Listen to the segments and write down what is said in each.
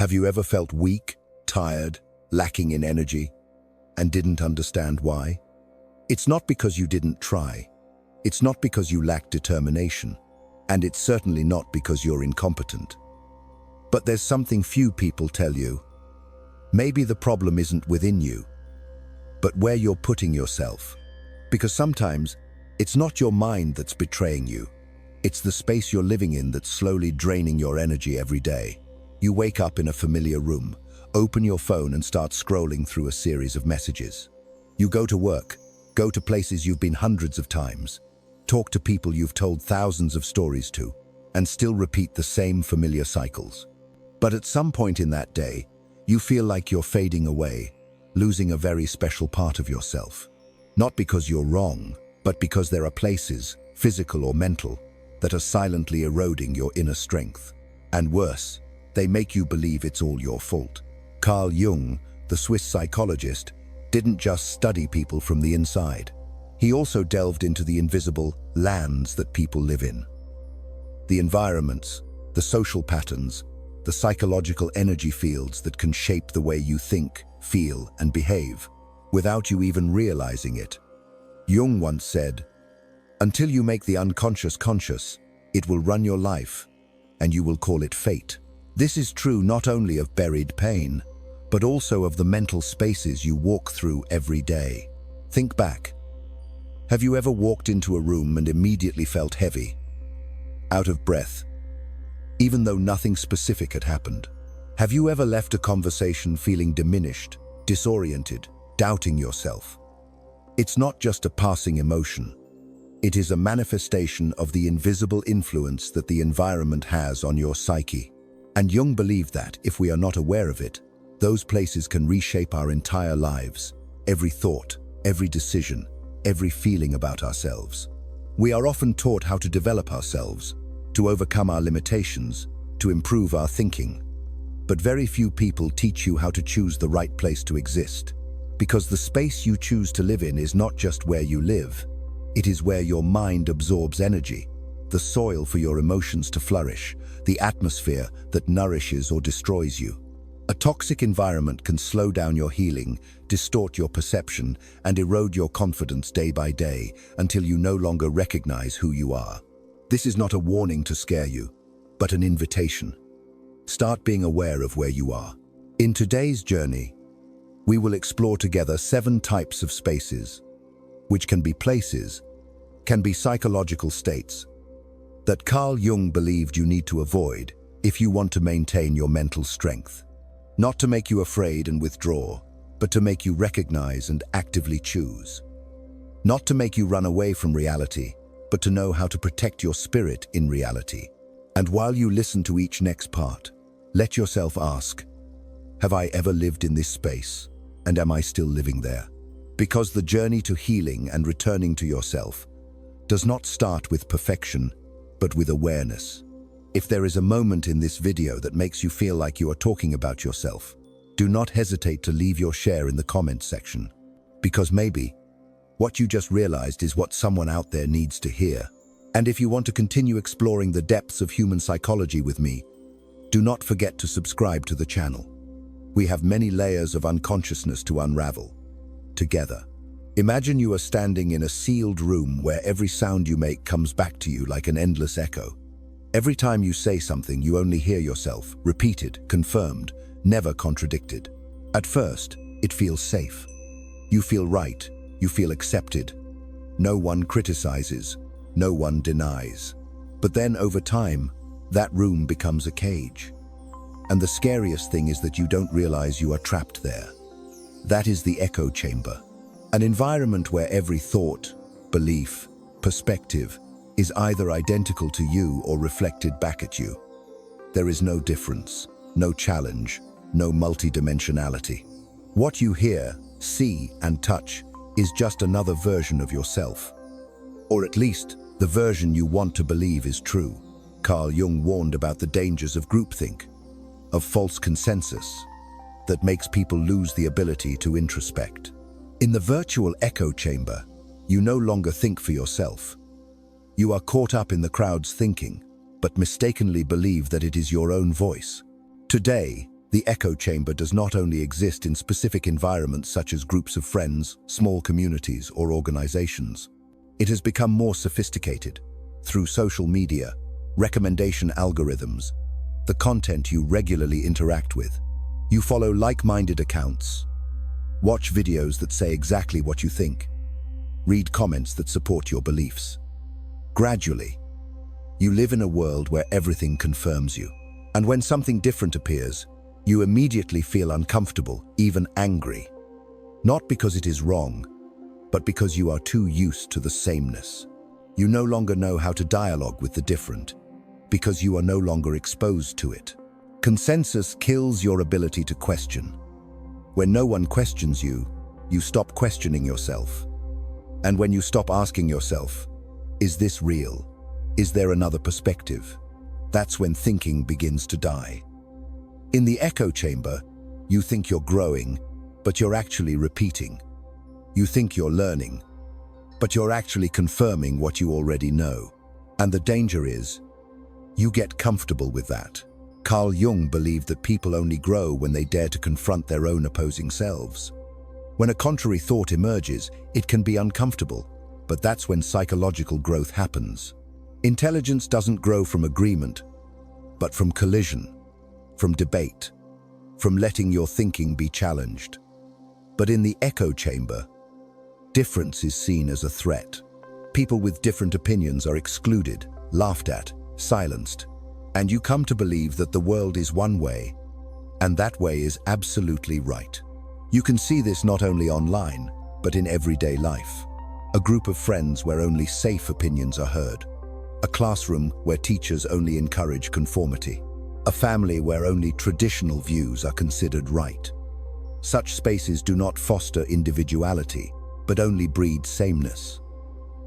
Have you ever felt weak, tired, lacking in energy, and didn't understand why? It's not because you didn't try. It's not because you lacked determination. And it's certainly not because you're incompetent. But there's something few people tell you. Maybe the problem isn't within you, but where you're putting yourself. Because sometimes, it's not your mind that's betraying you. It's the space you're living in that's slowly draining your energy every day. You wake up in a familiar room, open your phone and start scrolling through a series of messages. You go to work, go to places you've been hundreds of times, talk to people you've told thousands of stories to, and still repeat the same familiar cycles. But at some point in that day, you feel like you're fading away, losing a very special part of yourself. Not because you're wrong, but because there are places, physical or mental, that are silently eroding your inner strength. And worse, they make you believe it's all your fault. Carl Jung, the Swiss psychologist, didn't just study people from the inside. He also delved into the invisible lands that people live in. The environments, the social patterns, the psychological energy fields that can shape the way you think, feel, and behave, without you even realizing it. Jung once said, "Until you make the unconscious conscious, it will run your life, and you will call it fate." This is true not only of buried pain, but also of the mental spaces you walk through every day. Think back. Have you ever walked into a room and immediately felt heavy, out of breath, even though nothing specific had happened? Have you ever left a conversation feeling diminished, disoriented, doubting yourself? It's not just a passing emotion. It is a manifestation of the invisible influence that the environment has on your psyche. And Jung believed that, if we are not aware of it, those places can reshape our entire lives, every thought, every decision, every feeling about ourselves. We are often taught how to develop ourselves, to overcome our limitations, to improve our thinking. But very few people teach you how to choose the right place to exist. Because the space you choose to live in is not just where you live, it is where your mind absorbs energy, the soil for your emotions to flourish, the atmosphere that nourishes or destroys you. A toxic environment can slow down your healing, distort your perception, and erode your confidence day by day until you no longer recognize who you are. This is not a warning to scare you, but an invitation. Start being aware of where you are. In today's journey, we will explore together 7 types of spaces, which can be places, can be psychological states, that Carl Jung believed you need to avoid if you want to maintain your mental strength. Not to make you afraid and withdraw, but to make you recognize and actively choose. Not to make you run away from reality, but to know how to protect your spirit in reality. And while you listen to each next part, let yourself ask, have I ever lived in this space? And am I still living there? Because the journey to healing and returning to yourself does not start with perfection, but with awareness. If there is a moment in this video that makes you feel like you are talking about yourself, do not hesitate to leave your share in the comments section. Because maybe what you just realized is what someone out there needs to hear. And if you want to continue exploring the depths of human psychology with me, do not forget to subscribe to the channel. We have many layers of unconsciousness to unravel together. Imagine you are standing in a sealed room where every sound you make comes back to you like an endless echo. Every time you say something, you only hear yourself, repeated, confirmed, never contradicted. At first, it feels safe. You feel right, you feel accepted. No one criticizes, no one denies. But then over time, that room becomes a cage. And the scariest thing is that you don't realize you are trapped there. That is the echo chamber. An environment where every thought, belief, perspective is either identical to you or reflected back at you. There is no difference, no challenge, no multidimensionality. What you hear, see, and touch is just another version of yourself. Or at least, the version you want to believe is true. Carl Jung warned about the dangers of groupthink, of false consensus, that makes people lose the ability to introspect. In the virtual echo chamber, you no longer think for yourself. You are caught up in the crowd's thinking, but mistakenly believe that it is your own voice. Today, The echo chamber does not only exist in specific environments such as groups of friends, small communities, or organizations. It has become more sophisticated through social media, recommendation algorithms, the content you regularly interact with. You follow like-minded accounts, watch videos that say exactly what you think, read comments that support your beliefs. Gradually, you live in a world where everything confirms you. And when something different appears, you immediately feel uncomfortable, even angry. Not because it is wrong, but because you are too used to the sameness. You no longer know how to dialogue with the different, because you are no longer exposed to it. Consensus kills your ability to question. When no one questions you, you stop questioning yourself. And when you stop asking yourself, is this real? Is there another perspective? That's when thinking begins to die. In the echo chamber, you think you're growing, but you're actually repeating. You think you're learning, but you're actually confirming what you already know. And the danger is, you get comfortable with that. Carl Jung believed that people only grow when they dare to confront their own opposing selves. When a contrary thought emerges, it can be uncomfortable, but that's when psychological growth happens. Intelligence doesn't grow from agreement, but from collision, from debate, from letting your thinking be challenged. But in the echo chamber, difference is seen as a threat. People with different opinions are excluded, laughed at, silenced, and you come to believe that the world is one way, and that way is absolutely right. You can see this not only online, but in everyday life. A group of friends where only safe opinions are heard. A classroom where teachers only encourage conformity. A family where only traditional views are considered right. Such spaces do not foster individuality, but only breed sameness.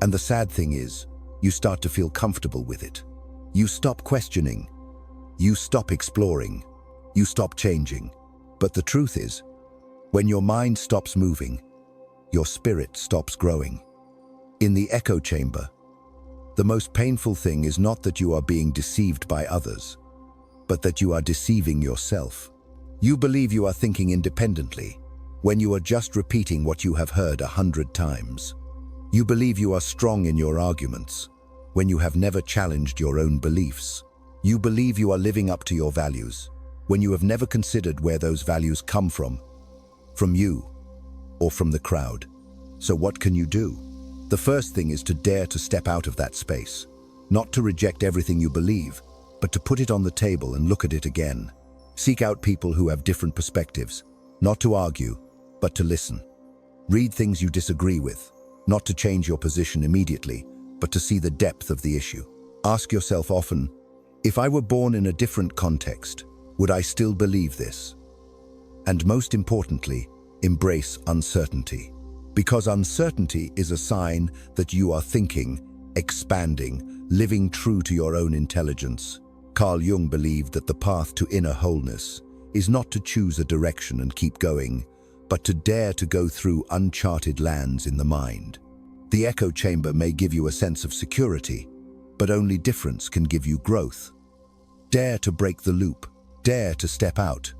And the sad thing is, you start to feel comfortable with it. You stop questioning. You stop exploring. You stop changing. But the truth is, when your mind stops moving, your spirit stops growing. In the echo chamber, the most painful thing is not that you are being deceived by others, but that you are deceiving yourself. You believe you are thinking independently when you are just repeating what you have heard 100 times. You believe you are strong in your arguments when you have never challenged your own beliefs. You believe you are living up to your values when you have never considered where those values come from you, or from the crowd. So what can you do? The first thing is to dare to step out of that space, not to reject everything you believe, but to put it on the table and look at it again. Seek out people who have different perspectives, not to argue, but to listen. Read things you disagree with, not to change your position immediately, but to see the depth of the issue. Ask yourself often, if I were born in a different context, would I still believe this? And most importantly, embrace uncertainty. Because uncertainty is a sign that you are thinking, expanding, living true to your own intelligence. Carl Jung believed that the path to inner wholeness is not to choose a direction and keep going, but to dare to go through uncharted lands in the mind. The echo chamber may give you a sense of security, but only difference can give you growth. Dare to break the loop. Dare to step out.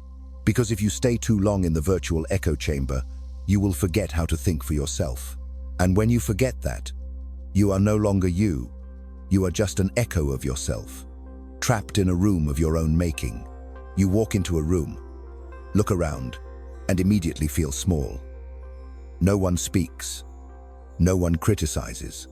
Because if you stay too long in the virtual echo chamber, you will forget how to think for yourself. And when you forget that, you are no longer you. You are just an echo of yourself, trapped in a room of your own making. You walk into a room, look around, and immediately feel small. No one speaks. No one criticizes.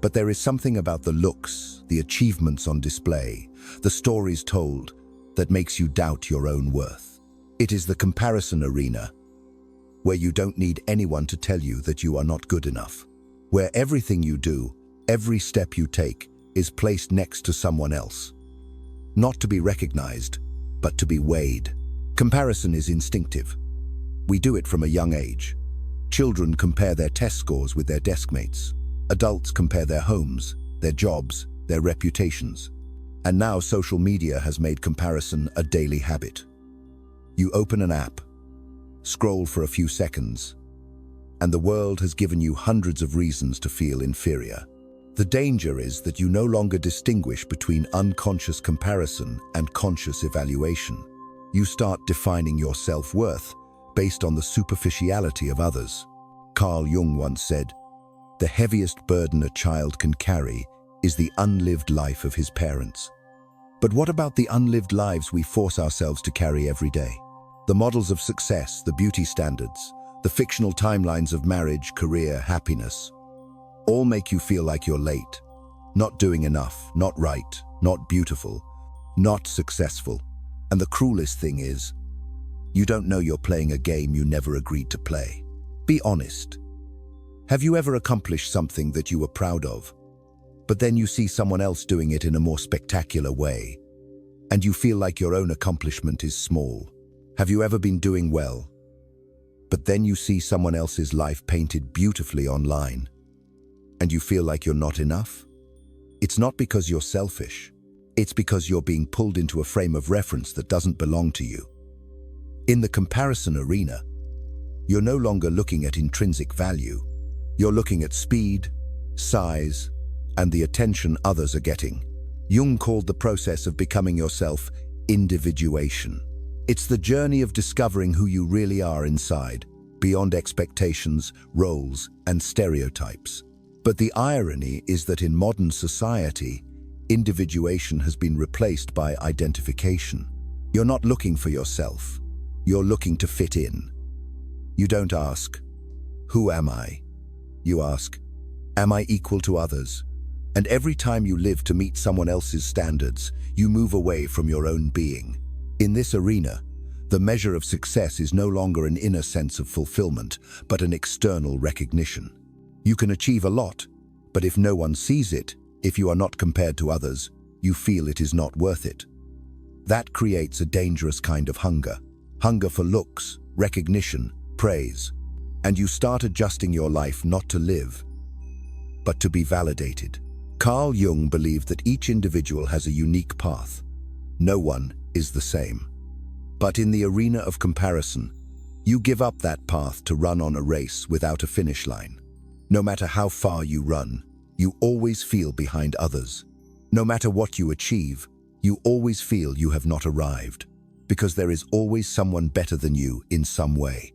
But there is something about the looks, the achievements on display, the stories told, that makes you doubt your own worth. It is the comparison arena, where you don't need anyone to tell you that you are not good enough, where everything you do, every step you take, is placed next to someone else. Not to be recognized, but to be weighed. Comparison is instinctive. We do it from a young age. Children compare their test scores with their desk mates. Adults compare their homes, their jobs, their reputations. And now social media has made comparison a daily habit. You open an app, scroll for a few seconds, and the world has given you hundreds of reasons to feel inferior. The danger is that you no longer distinguish between unconscious comparison and conscious evaluation. You start defining your self-worth based on the superficiality of others. Carl Jung once said, "The heaviest burden a child can carry is the unlived life of his parents." But what about the unlived lives we force ourselves to carry every day? The models of success, the beauty standards, the fictional timelines of marriage, career, happiness, all make you feel like you're late, not doing enough, not right, not beautiful, not successful. And the cruelest thing is, you don't know you're playing a game you never agreed to play. Be honest. Have you ever accomplished something that you were proud of, but then you see someone else doing it in a more spectacular way, and you feel like your own accomplishment is small? Have you ever been doing well, but then you see someone else's life painted beautifully online, and you feel like you're not enough? It's not because you're selfish. It's because you're being pulled into a frame of reference that doesn't belong to you. In the comparison arena, you're no longer looking at intrinsic value. You're looking at speed, size, and the attention others are getting. Jung called the process of becoming yourself individuation. It's the journey of discovering who you really are inside, beyond expectations, roles, and stereotypes. But the irony is that in modern society, individuation has been replaced by identification. You're not looking for yourself. You're looking to fit in. You don't ask, "Who am I?" You ask, "Am I equal to others?" And every time you live to meet someone else's standards, you move away from your own being. In this arena, the measure of success is no longer an inner sense of fulfillment, but an external recognition. You can achieve a lot, but if no one sees it, if you are not compared to others, you feel it is not worth it. That creates a dangerous kind of hunger. Hunger for looks, recognition, praise. And you start adjusting your life not to live, but to be validated. Carl Jung believed that each individual has a unique path. No one is the same. But in the arena of comparison, you give up that path to run on a race without a finish line. No matter how far you run, you always feel behind others. No matter what you achieve, you always feel you have not arrived, because there is always someone better than you in some way.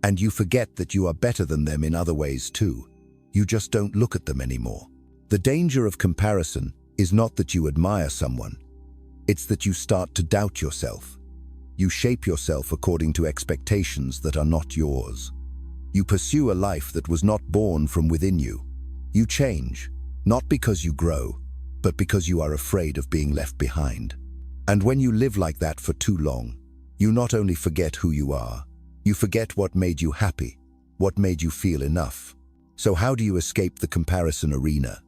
And you forget that you are better than them in other ways too. You just don't look at them anymore. The danger of comparison is not that you admire someone. It's that you start to doubt yourself. You shape yourself according to expectations that are not yours. You pursue a life that was not born from within you. You change, not because you grow, but because you are afraid of being left behind. And when you live like that for too long, you not only forget who you are, you forget what made you happy, what made you feel enough. So how do you escape the comparison arena?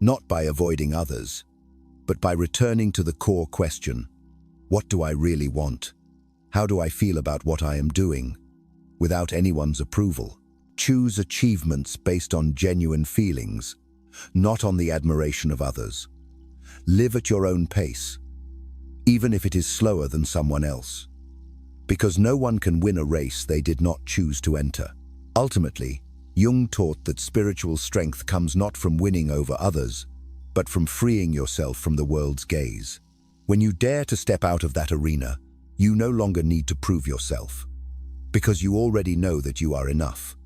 Not by avoiding others, but by returning to the core question: what do I really want? How do I feel about what I am doing? Without anyone's approval. Choose achievements based on genuine feelings, not on the admiration of others. Live at your own pace, even if it is slower than someone else. Because no one can win a race they did not choose to enter. Ultimately, Jung taught that spiritual strength comes not from winning over others, but from freeing yourself from the world's gaze. When you dare to step out of that arena, you no longer need to prove yourself, because you already know that you are enough.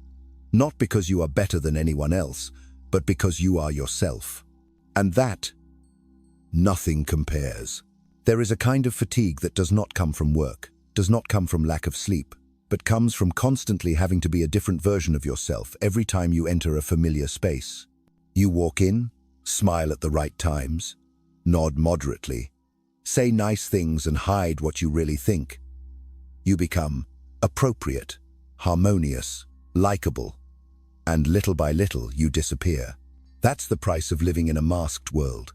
Not because you are better than anyone else, but because you are yourself. And that, nothing compares. There is a kind of fatigue that does not come from work, does not come from lack of sleep, but comes from constantly having to be a different version of yourself every time you enter a familiar space. You walk in, smile at the right times, nod moderately, say nice things and hide what you really think. You become appropriate, harmonious, likable, and little by little you disappear. That's the price of living in a masked world,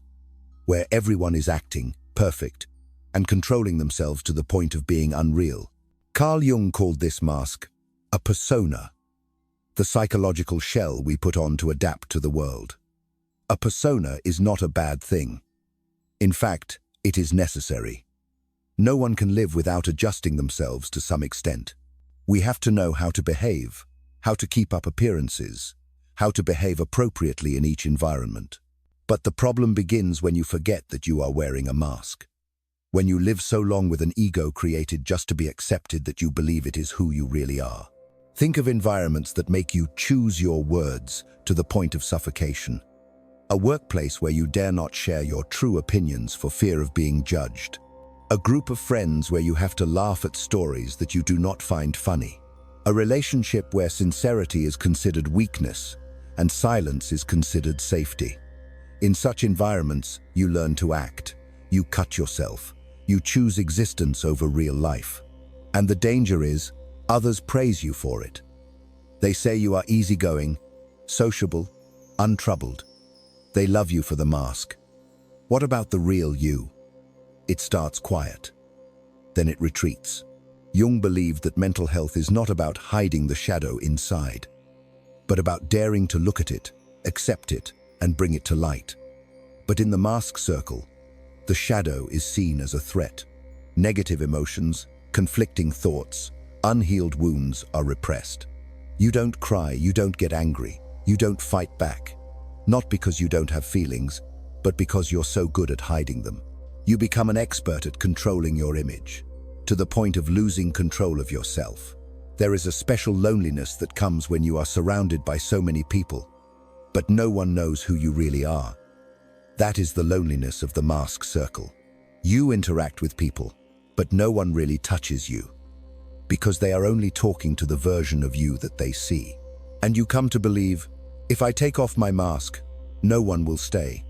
where everyone is acting perfect and controlling themselves to the point of being unreal. Carl Jung called this mask a persona, the psychological shell we put on to adapt to the world. A persona is not a bad thing. In fact, it is necessary. No one can live without adjusting themselves to some extent. We have to know how to behave, how to keep up appearances, how to behave appropriately in each environment. But the problem begins when you forget that you are wearing a mask. When you live so long with an ego created just to be accepted that you believe it is who you really are. Think of environments that make you choose your words to the point of suffocation. A workplace where you dare not share your true opinions for fear of being judged. A group of friends where you have to laugh at stories that you do not find funny. A relationship where sincerity is considered weakness and silence is considered safety. In such environments, you learn to act. You cut yourself. You choose existence over real life. And the danger is, others praise you for it. They say you are easygoing, sociable, untroubled. They love you for the mask. What about the real you? It starts quiet. Then it retreats. Jung believed that mental health is not about hiding the shadow inside, but about daring to look at it, accept it, and bring it to light. But in the mask circle, the shadow is seen as a threat. Negative emotions, conflicting thoughts, unhealed wounds are repressed. You don't cry, you don't get angry, you don't fight back. Not because you don't have feelings, but because you're so good at hiding them. You become an expert at controlling your image, to the point of losing control of yourself. There is a special loneliness that comes when you are surrounded by so many people, but no one knows who you really are. That is the loneliness of the mask circle. You interact with people, but no one really touches you, because they are only talking to the version of you that they see. And you come to believe, if I take off my mask, no one will stay.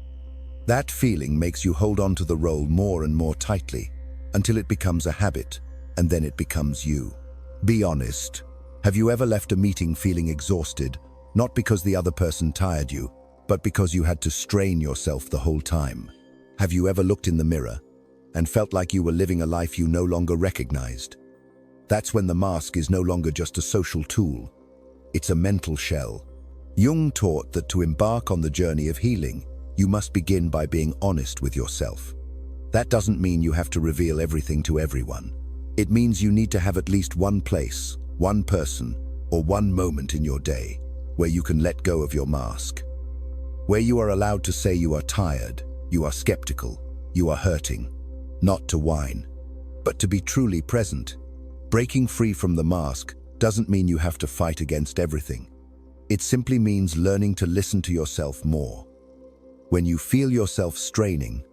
That feeling makes you hold on to the role more and more tightly, until it becomes a habit, and then it becomes you. Be honest. Have you ever left a meeting feeling exhausted, not because the other person tired you, but because you had to strain yourself the whole time? Have you ever looked in the mirror and felt like you were living a life you no longer recognized? That's when the mask is no longer just a social tool. It's a mental shell. Jung taught that to embark on the journey of healing, you must begin by being honest with yourself. That doesn't mean you have to reveal everything to everyone. It means you need to have at least one place, one person, or one moment in your day where you can let go of your mask. Where you are allowed to say you are tired, you are skeptical, you are hurting. Not to whine, but to be truly present. Breaking free from the mask doesn't mean you have to fight against everything. It simply means learning to listen to yourself more. When you feel yourself straining,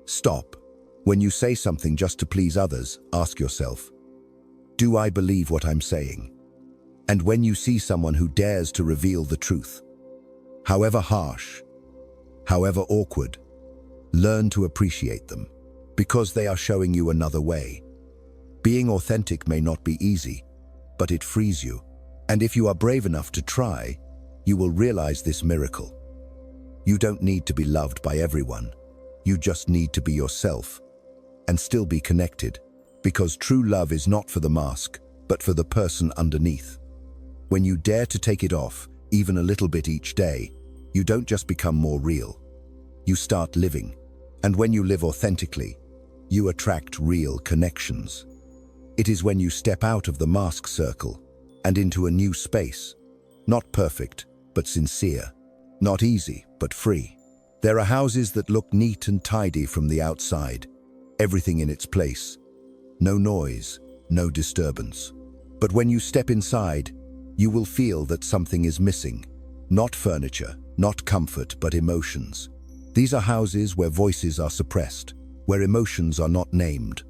stop. When you say something just to please others, ask yourself, do I believe what I'm saying? And when you see someone who dares to reveal the truth, however harsh, however awkward, learn to appreciate them, because they are showing you another way. Being authentic may not be easy, but it frees you. And if you are brave enough to try, you will realize this miracle. You don't need to be loved by everyone. You just need to be yourself and still be connected, because true love is not for the mask, but for the person underneath. When you dare to take it off, even a little bit each day, you don't just become more real. You start living. And when you live authentically, you attract real connections. It is when you step out of the mask circle and into a new space. Not perfect, but sincere. Not easy, but free. There are houses that look neat and tidy from the outside. Everything in its place. No noise, no disturbance. But when you step inside, you will feel that something is missing. Not furniture, not comfort, but emotions. These are houses where voices are suppressed, where emotions are not named,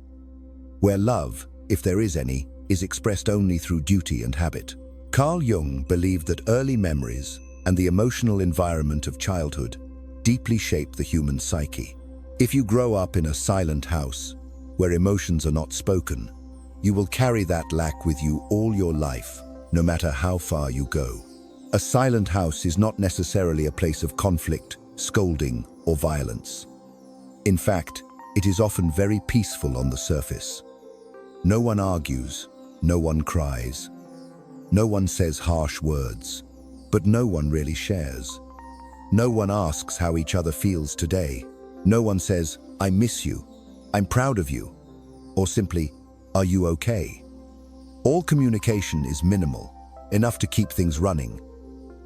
where love, if there is any, is expressed only through duty and habit. Carl Jung believed that early memories and the emotional environment of childhood deeply shape the human psyche. If you grow up in a silent house, where emotions are not spoken, you will carry that lack with you all your life, no matter how far you go. A silent house is not necessarily a place of conflict, scolding, or violence. In fact, it is often very peaceful on the surface. No one argues, no one cries, no one says harsh words, but no one really shares. No one asks how each other feels today. No one says, I miss you, I'm proud of you, or simply, are you okay? All communication is minimal, enough to keep things running,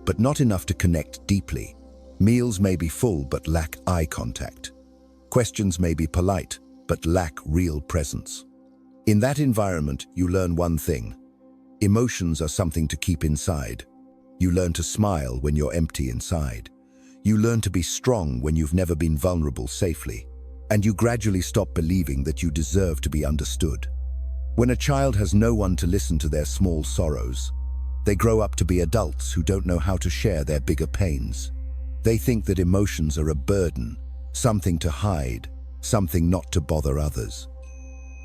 but not enough to connect deeply. Meals may be full but lack eye contact. Questions may be polite, but lack real presence. In that environment, you learn one thing. Emotions are something to keep inside. You learn to smile when you're empty inside. You learn to be strong when you've never been vulnerable safely. And you gradually stop believing that you deserve to be understood. When a child has no one to listen to their small sorrows, they grow up to be adults who don't know how to share their bigger pains. They think that emotions are a burden, something to hide, something not to bother others.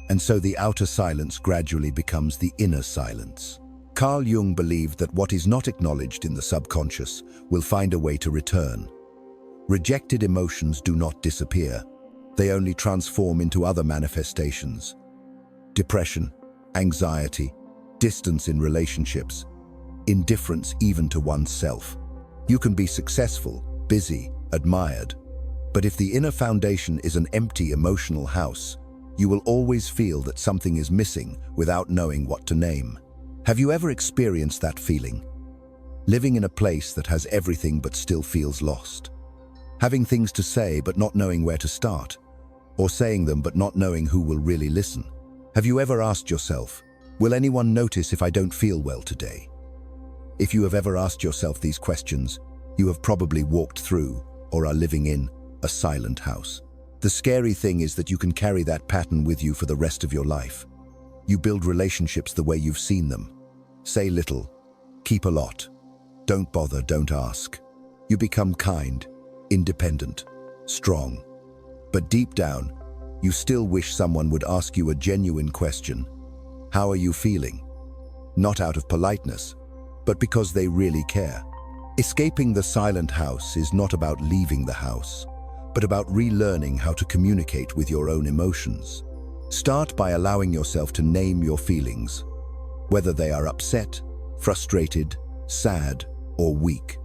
And so the outer silence gradually becomes the inner silence. Carl Jung believed that what is not acknowledged in the subconscious will find a way to return. Rejected emotions do not disappear. They only transform into other manifestations. Depression, anxiety, distance in relationships, indifference even to oneself. You can be successful, busy, admired, but if the inner foundation is an empty emotional house, you will always feel that something is missing without knowing what to name. Have you ever experienced that feeling? Living in a place that has everything but still feels lost. Having things to say but not knowing where to start. Or saying them but not knowing who will really listen. Have you ever asked yourself, will anyone notice if I don't feel well today? If you have ever asked yourself these questions, you have probably walked through, or are living in, a silent house. The scary thing is that you can carry that pattern with you for the rest of your life. You build relationships the way you've seen them. Say little, keep a lot. Don't bother, don't ask. You become kind, independent, strong. But deep down, you still wish someone would ask you a genuine question. How are you feeling? Not out of politeness, but because they really care. Escaping the silent house is not about leaving the house, but about relearning how to communicate with your own emotions. Start by allowing yourself to name your feelings, whether they are upset, frustrated, sad, or weak.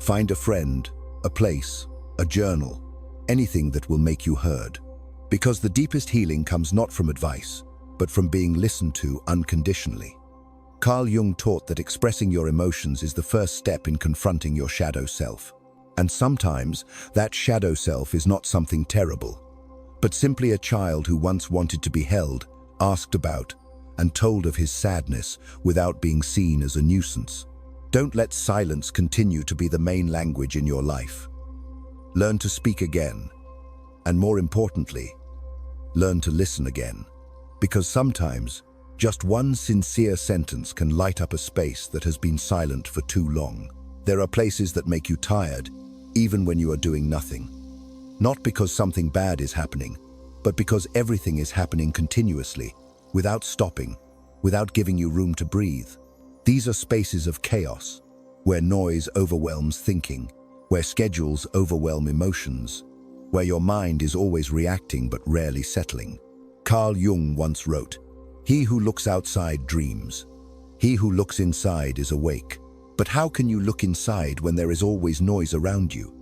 Find a friend, a place, a journal, anything that will make you heard. Because the deepest healing comes not from advice, but from being listened to unconditionally. Carl Jung taught that expressing your emotions is the first step in confronting your shadow self. And sometimes, that shadow self is not something terrible, but simply a child who once wanted to be held, asked about, and told of his sadness without being seen as a nuisance. Don't let silence continue to be the main language in your life. Learn to speak again, and more importantly, learn to listen again. Because sometimes, just one sincere sentence can light up a space that has been silent for too long. There are places that make you tired, even when you are doing nothing. Not because something bad is happening, but because everything is happening continuously, without stopping, without giving you room to breathe. These are spaces of chaos, where noise overwhelms thinking, where schedules overwhelm emotions, where your mind is always reacting but rarely settling. Carl Jung once wrote, "He who looks outside dreams. He who looks inside is awake." But how can you look inside when there is always noise around you,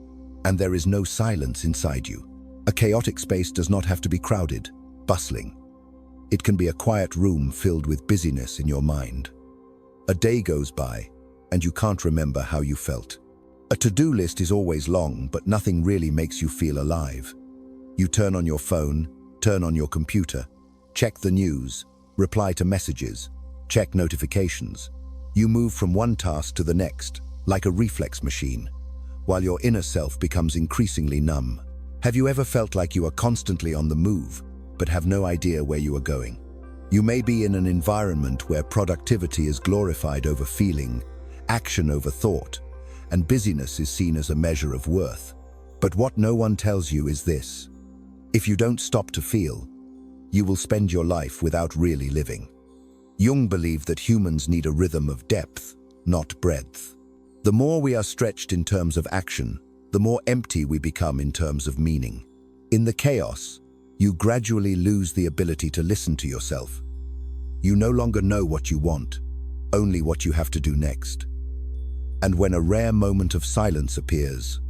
and there is no silence inside you? A chaotic space does not have to be crowded, bustling. It can be a quiet room filled with busyness in your mind. A day goes by, and you can't remember how you felt. A to-do list is always long, but nothing really makes you feel alive. You turn on your phone, turn on your computer, check the news, reply to messages, check notifications. You move from one task to the next, like a reflex machine, while your inner self becomes increasingly numb. Have you ever felt like you are constantly on the move, but have no idea where you are going? You may be in an environment where productivity is glorified over feeling, action over thought, and busyness is seen as a measure of worth. But what no one tells you is this: if you don't stop to feel, you will spend your life without really living. Jung believed that humans need a rhythm of depth, not breadth. The more we are stretched in terms of action, the more empty we become in terms of meaning. In the chaos, you gradually lose the ability to listen to yourself. You no longer know what you want, only what you have to do next. And when a rare moment of silence appears,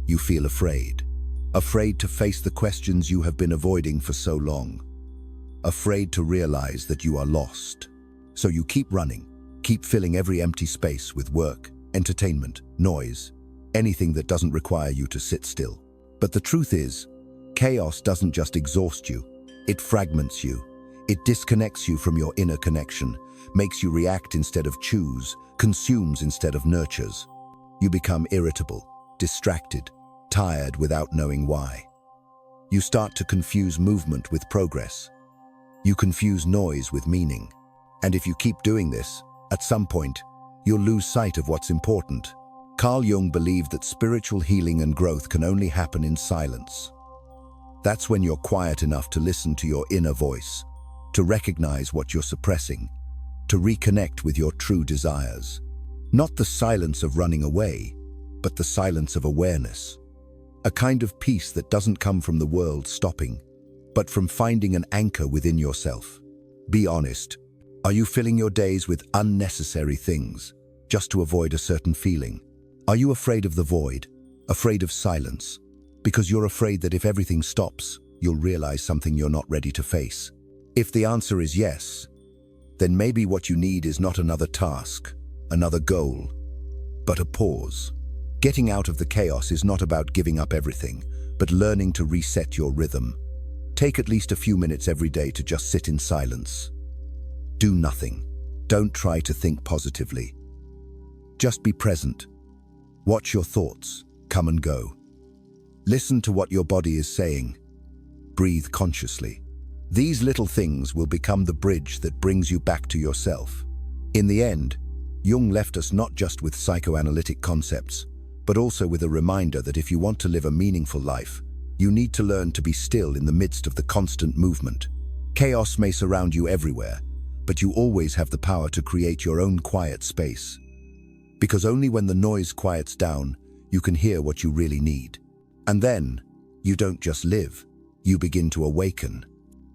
you feel afraid. Afraid to face the questions you have been avoiding for so long. Afraid to realize that you are lost. So you keep running, keep filling every empty space with work, entertainment, noise, anything that doesn't require you to sit still. But the truth is, chaos doesn't just exhaust you, It fragments you. It disconnects you from your inner connection, makes you react instead of choose, consumes instead of nurtures. You become irritable, distracted, tired without knowing why. You start to confuse movement with progress. You confuse noise with meaning. And if you keep doing this, at some point, you'll lose sight of what's important. Carl Jung believed that spiritual healing and growth can only happen in silence. That's when you're quiet enough to listen to your inner voice, to recognize what you're suppressing, to reconnect with your true desires. Not the silence of running away, but the silence of awareness. A kind of peace that doesn't come from the world stopping, but from finding an anchor within yourself. Be honest. Are you filling your days with unnecessary things, just to avoid a certain feeling? Are you afraid of the void, afraid of silence, because you're afraid that if everything stops, you'll realize something you're not ready to face? If the answer is yes, then maybe what you need is not another task, another goal, but a pause. Getting out of the chaos is not about giving up everything, but learning to reset your rhythm. Take at least a few minutes every day to just sit in silence. Do nothing. Don't try to think positively. Just be present. Watch your thoughts come and go. Listen to what your body is saying. Breathe consciously. These little things will become the bridge that brings you back to yourself. In the end, Jung left us not just with psychoanalytic concepts, but also with a reminder that if you want to live a meaningful life, you need to learn to be still in the midst of the constant movement. Chaos may surround you everywhere, but you always have the power to create your own quiet space. Because only when the noise quiets down, you can hear what you really need. And then, you don't just live, you begin to awaken.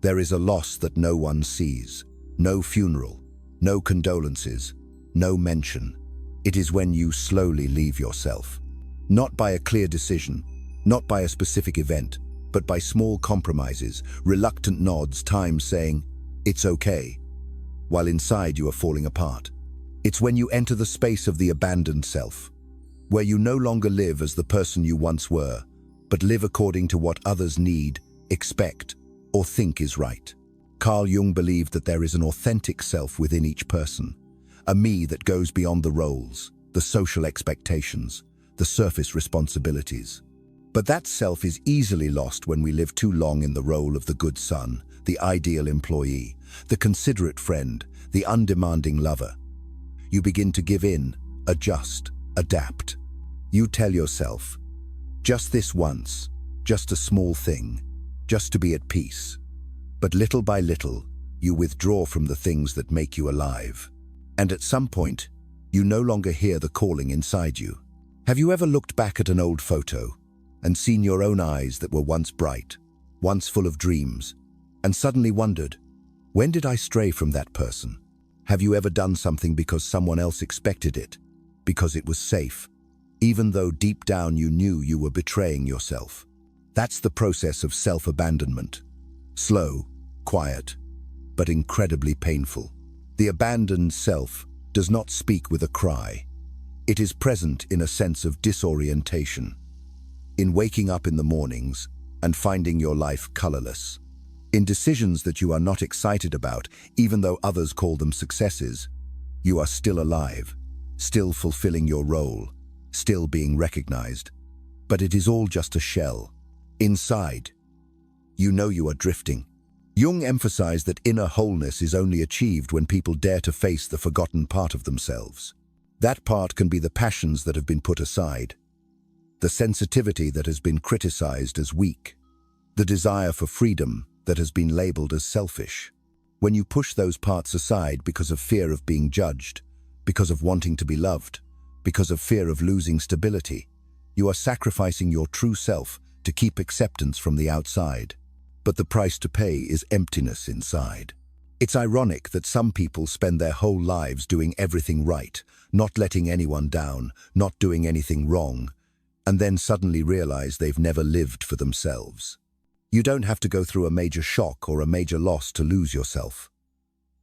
There is a loss that no one sees. No funeral, no condolences, no mention. It is when you slowly leave yourself. Not by a clear decision, not by a specific event, but by small compromises, reluctant nods, times saying, "It's okay," while inside you are falling apart. It's when you enter the space of the abandoned self, where you no longer live as the person you once were, but live according to what others need, expect, or think is right. Carl Jung believed that there is an authentic self within each person, a me that goes beyond the roles, the social expectations, the surface responsibilities. But that self is easily lost when we live too long in the role of the good son, the ideal employee, the considerate friend, the undemanding lover. You begin to give in, adjust, adapt. You tell yourself, just this once, just a small thing, just to be at peace. But little by little, you withdraw from the things that make you alive. And at some point, you no longer hear the calling inside you. Have you ever looked back at an old photo and seen your own eyes that were once bright, once full of dreams, and suddenly wondered, when did I stray from that person? Have you ever done something because someone else expected it, because it was safe, even though deep down you knew you were betraying yourself? That's the process of self-abandonment. Slow, quiet, but incredibly painful. The abandoned self does not speak with a cry. It is present in a sense of disorientation, in waking up in the mornings and finding your life colorless, in decisions that you are not excited about, even though others call them successes. You are still alive, still fulfilling your role, still being recognized, but it is all just a shell. Inside, you know you are drifting. Jung emphasized that inner wholeness is only achieved when people dare to face the forgotten part of themselves. That part can be the passions that have been put aside, the sensitivity that has been criticized as weak, the desire for freedom that has been labeled as selfish. When you push those parts aside because of fear of being judged, because of wanting to be loved, because of fear of losing stability, you are sacrificing your true self to keep acceptance from the outside. But the price to pay is emptiness inside. It's ironic that some people spend their whole lives doing everything right, not letting anyone down, not doing anything wrong, and then suddenly realize they've never lived for themselves. You don't have to go through a major shock or a major loss to lose yourself.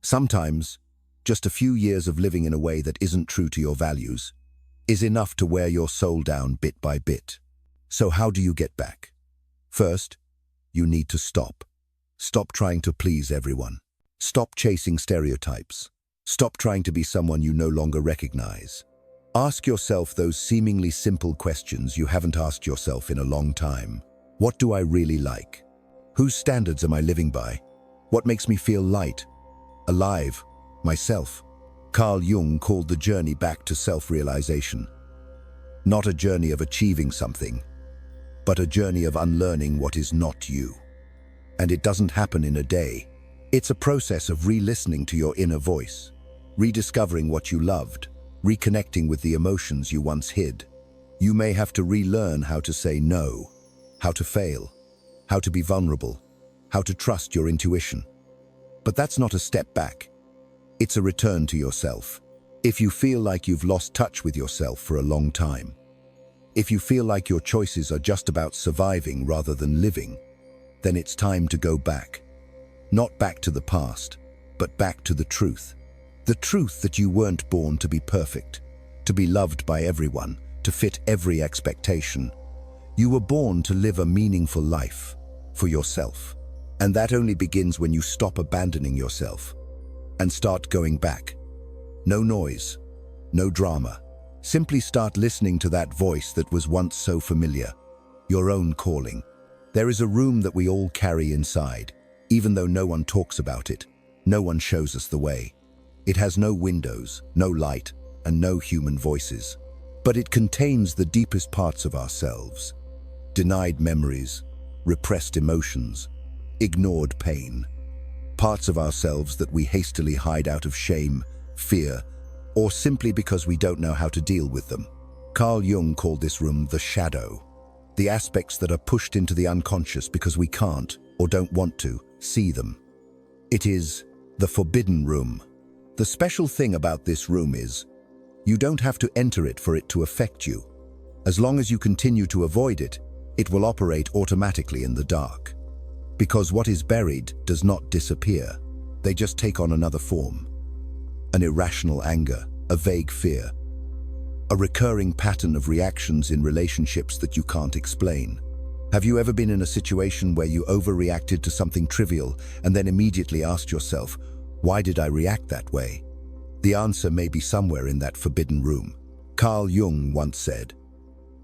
Sometimes, just a few years of living in a way that isn't true to your values is enough to wear your soul down bit by bit. So how do you get back? First, you need to stop. Stop trying to please everyone. Stop chasing stereotypes. Stop trying to be someone you no longer recognize. Ask yourself those seemingly simple questions you haven't asked yourself in a long time. What do I really like? Whose standards am I living by? What makes me feel light, alive, myself? Carl Jung called the journey back to self-realization. Not a journey of achieving something, but a journey of unlearning what is not you. And it doesn't happen in a day. It's a process of re-listening to your inner voice, rediscovering what you loved, reconnecting with the emotions you once hid. You may have to relearn how to say no, how to fail, how to be vulnerable, how to trust your intuition. But that's not a step back. It's a return to yourself. If you feel like you've lost touch with yourself for a long time, if you feel like your choices are just about surviving rather than living, then it's time to go back. Not back to the past, but back to the truth. The truth that you weren't born to be perfect, to be loved by everyone, to fit every expectation. You were born to live a meaningful life for yourself. And that only begins when you stop abandoning yourself and start going back. No noise, no drama. Simply start listening to that voice that was once so familiar, your own calling. There is a room that we all carry inside, even though no one talks about it, no one shows us the way. It has no windows, no light, and no human voices. But it contains the deepest parts of ourselves. Denied memories, repressed emotions, ignored pain. Parts of ourselves that we hastily hide out of shame, fear, or simply because we don't know how to deal with them. Carl Jung called this room the shadow. The aspects that are pushed into the unconscious because we can't, or don't want to, see them. It is the forbidden room. The special thing about this room is, you don't have to enter it for it to affect you. As long as you continue to avoid it, it will operate automatically in the dark. Because what is buried does not disappear. They just take on another form. An irrational anger, a vague fear, a recurring pattern of reactions in relationships that you can't explain. Have you ever been in a situation where you overreacted to something trivial and then immediately asked yourself, why did I react that way? The answer may be somewhere in that forbidden room. Carl Jung once said,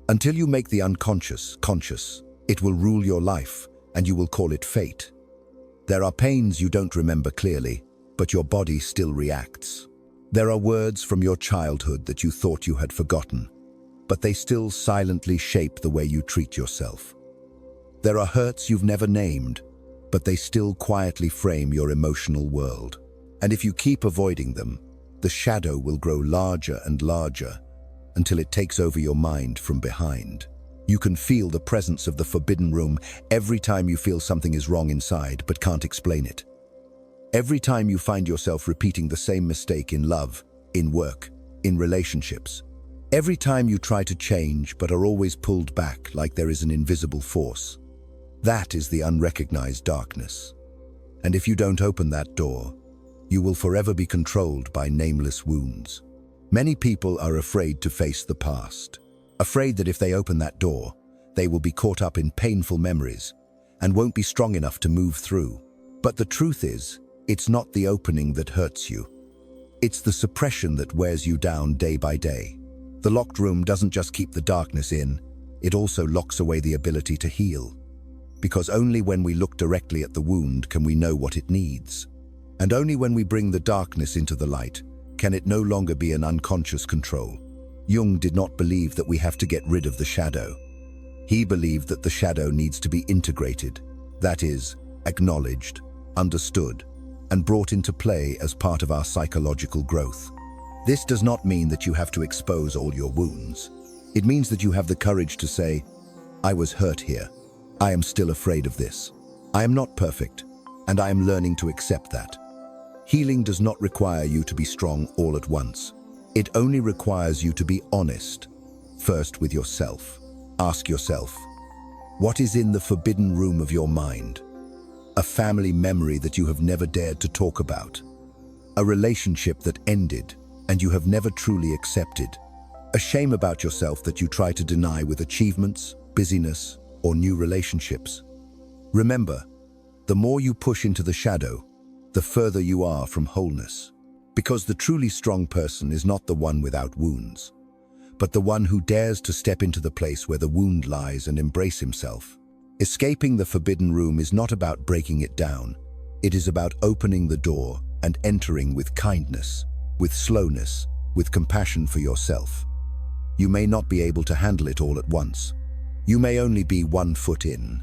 until you make the unconscious conscious, it will rule your life and you will call it fate. There are pains you don't remember clearly, but your body still reacts. There are words from your childhood that you thought you had forgotten, but they still silently shape the way you treat yourself. There are hurts you've never named, but they still quietly frame your emotional world. And if you keep avoiding them, the shadow will grow larger and larger until it takes over your mind from behind. You can feel the presence of the forbidden room every time you feel something is wrong inside but can't explain it. Every time you find yourself repeating the same mistake in love, in work, in relationships. Every time you try to change but are always pulled back like there is an invisible force. That is the unrecognized darkness. And if you don't open that door, you will forever be controlled by nameless wounds. Many people are afraid to face the past, afraid that if they open that door, they will be caught up in painful memories and won't be strong enough to move through. But the truth is, it's not the opening that hurts you. It's the suppression that wears you down day by day. The locked room doesn't just keep the darkness in, it also locks away the ability to heal. Because only when we look directly at the wound can we know what it needs. And only when we bring the darkness into the light can it no longer be an unconscious control. Jung did not believe that we have to get rid of the shadow. He believed that the shadow needs to be integrated, that is, acknowledged, understood, and brought into play as part of our psychological growth. This does not mean that you have to expose all your wounds. It means that you have the courage to say, I was hurt here. I am still afraid of this. I am not perfect, and I am learning to accept that. Healing does not require you to be strong all at once. It only requires you to be honest, first with yourself. Ask yourself, what is in the forbidden room of your mind? A family memory that you have never dared to talk about. A relationship that ended and you have never truly accepted. A shame about yourself that you try to deny with achievements, busyness, or new relationships. Remember, The more you push into the shadow, the further you are from wholeness. Because the truly strong person is not the one without wounds, but the one who dares to step into the place where the wound lies and embrace himself. Escaping the forbidden room is not about breaking it down. It is about opening the door and entering with kindness, with slowness, with compassion for yourself. You may not be able to handle it all at once. You may only be 1 foot in.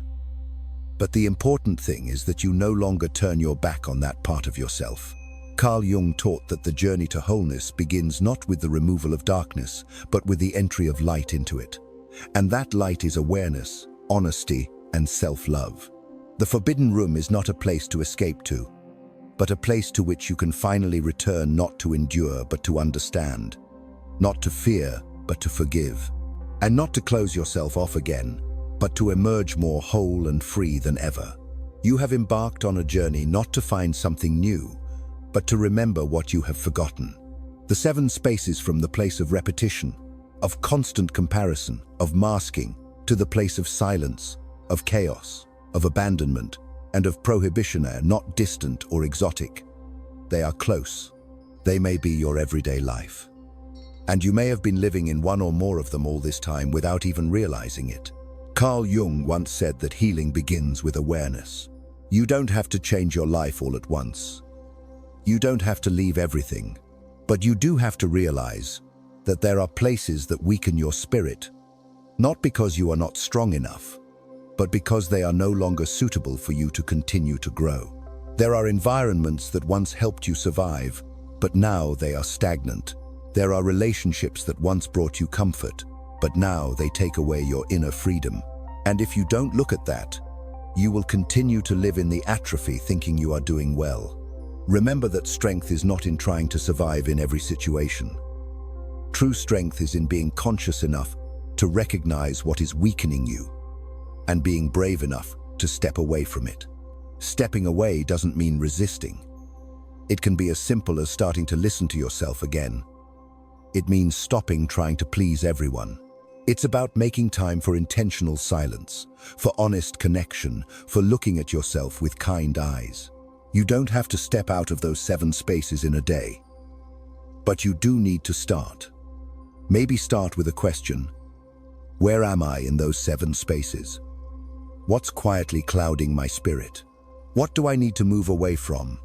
But the important thing is that you no longer turn your back on that part of yourself. Carl Jung taught that the journey to wholeness begins not with the removal of darkness, but with the entry of light into it. And that light is awareness, honesty, and self-love. The forbidden room is not a place to escape to, but a place to which you can finally return, not to endure, but to understand, not to fear, but to forgive, and not to close yourself off again, but to emerge more whole and free than ever. You have embarked on a journey not to find something new, but to remember what you have forgotten. The 7 spaces from the place of repetition, of constant comparison, of masking, to the place of silence, of chaos, of abandonment, and of prohibition are not distant or exotic. They are close. They may be your everyday life. And you may have been living in one or more of them all this time without even realizing it. Carl Jung once said that healing begins with awareness. You don't have to change your life all at once. You don't have to leave everything, but you do have to realize that there are places that weaken your spirit, not because you are not strong enough, but because they are no longer suitable for you to continue to grow. There are environments that once helped you survive, but now they are stagnant. There are relationships that once brought you comfort, but now they take away your inner freedom. And if you don't look at that, you will continue to live in the atrophy thinking you are doing well. Remember that strength is not in trying to survive in every situation. True strength is in being conscious enough to recognize what is weakening you, and being brave enough to step away from it. Stepping away doesn't mean resisting. It can be as simple as starting to listen to yourself again. It means stopping trying to please everyone. It's about making time for intentional silence, for honest connection, for looking at yourself with kind eyes. You don't have to step out of those 7 spaces in a day, but you do need to start. Maybe start with a question. Where am I in those 7 spaces? What's quietly clouding my spirit? What do I need to move away from?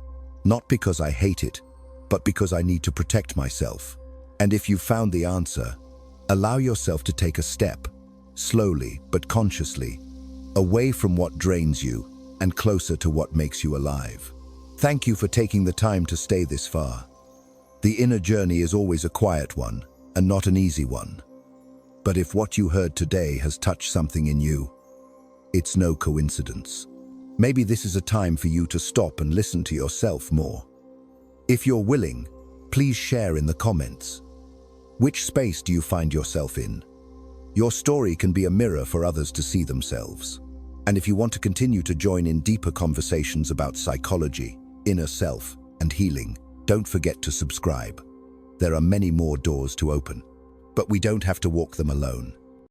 Not because I hate it, but because I need to protect myself. And if you've found the answer, allow yourself to take a step, slowly but consciously, away from what drains you and closer to what makes you alive. Thank you for taking the time to stay this far. The inner journey is always a quiet one and not an easy one. But if what you heard today has touched something in you, it's no coincidence. Maybe this is a time for you to stop and listen to yourself more. If you're willing, please share in the comments. Which space do you find yourself in? Your story can be a mirror for others to see themselves. And if you want to continue to join in deeper conversations about psychology, inner self, and healing, don't forget to subscribe. There are many more doors to open, but we don't have to walk them alone.